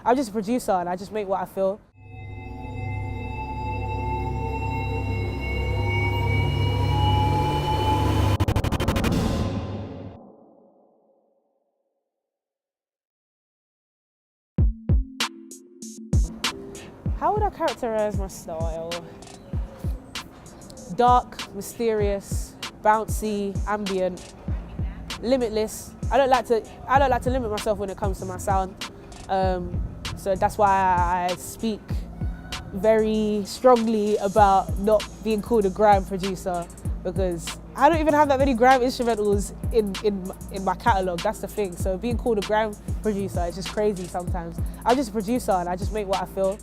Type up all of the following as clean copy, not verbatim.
I'm just a producer and I just make what I feel. How would I characterize my style? Dark, mysterious, bouncy, ambient, limitless. I don't like to limit myself when it comes to my sound. So that's why I speak very strongly about not being called a grime producer, because I don't even have that many grime instrumentals in my catalogue. That's the thing. So being called a grime producer is just crazy sometimes. I'm just a producer and I just make what I feel.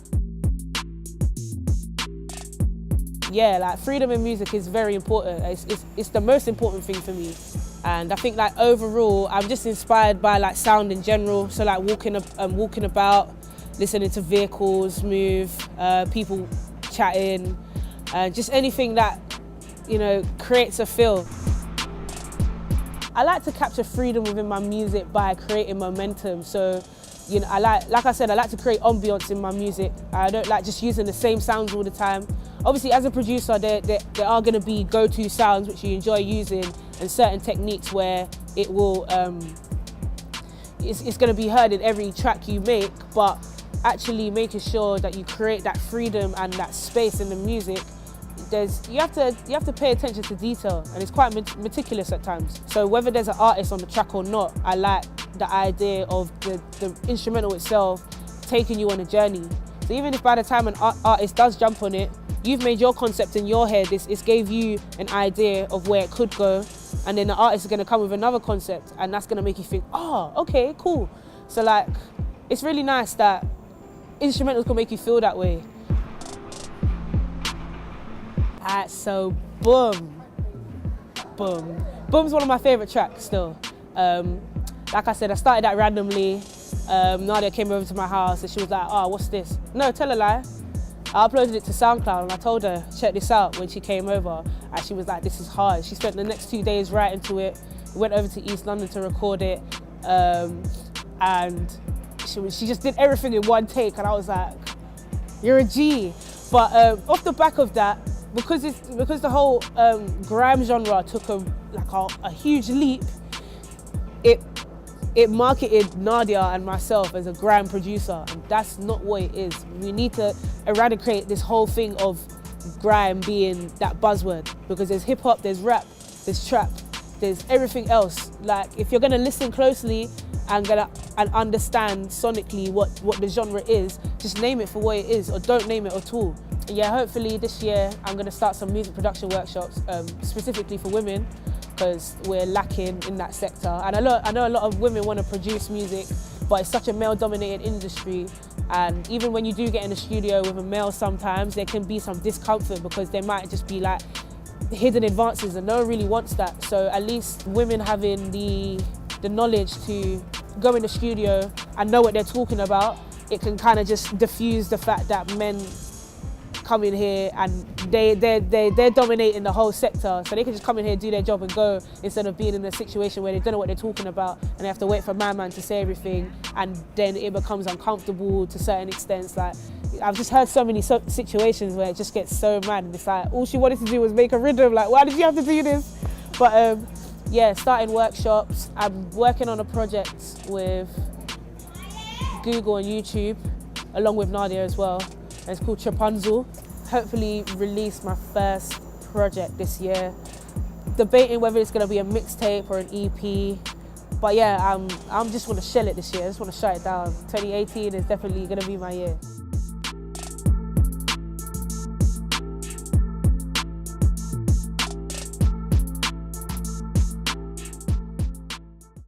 Yeah, like freedom in music is very important. It's the most important thing for me. And I think like overall, I'm just inspired by like sound in general. So like walking about, listening to vehicles move, people chatting, just anything that, you know, creates a feel. I like to capture freedom within my music by creating momentum. So, you know, like I said, I like to create ambience in my music. I don't like just using the same sounds all the time. Obviously, as a producer, there are going to be go-to sounds which you enjoy using, and certain techniques where it will, it's going to be heard in every track you make. But actually making sure that you create that freedom and that space in the music, you have to pay attention to detail, and it's quite meticulous at times. So whether there's an artist on the track or not, I like the idea of the instrumental itself taking you on a journey. So even if by the time an artist does jump on it, you've made your concept in your head, it's gave you an idea of where it could go, and then the artist is going to come with another concept, and that's going to make you think, oh, okay, cool. So like, it's really nice that instrumentals can make you feel that way. Alright, so Boom. Boom's one of my favourite tracks still. Like I said, I started that randomly. Nadia came over to my house and she was like, oh, what's this? No, tell a lie. I uploaded it to SoundCloud and I told her, check this out, when she came over. And she was like, this is hard. She spent the next 2 days writing to it. We went over to East London to record it. And she just did everything in one take. And I was like, you're a G. But off the back of that, because the whole grime genre took a huge leap, it marketed Nadia and myself as a grime producer, and that's not what it is. We need to eradicate this whole thing of grime being that buzzword, because there's hip hop, there's rap, there's trap, there's everything else. Like, if you're gonna listen closely and understand sonically what the genre is, just name it for what it is, or don't name it at all. And yeah, hopefully this year I'm gonna start some music production workshops, specifically for women, because we're lacking in that sector. And I know a lot of women want to produce music, but it's such a male-dominated industry. And even when you do get in the studio with a male, sometimes there can be some discomfort because there might just be like hidden advances, and no one really wants that. So at least women having the knowledge to go in the studio and know what they're talking about, it can kind of just diffuse the fact that men come in here and they're dominating the whole sector, so they can just come in here, do their job and go, instead of being in a situation where they don't know what they're talking about and they have to wait for my man to say everything, and then it becomes uncomfortable to certain extents. Like, I've just heard so many situations where it just gets so mad, and it's like all she wanted to do was make a rhythm. Like, why did you have to do this? But yeah, starting workshops. I'm working on a project with Google and YouTube, along with Nadia as well. It's called Trapunzel. Hopefully release my first project this year. Debating whether it's gonna be a mixtape or an EP. But yeah, I'm just wanna shell it this year. I just wanna shut it down. 2018 is definitely gonna be my year.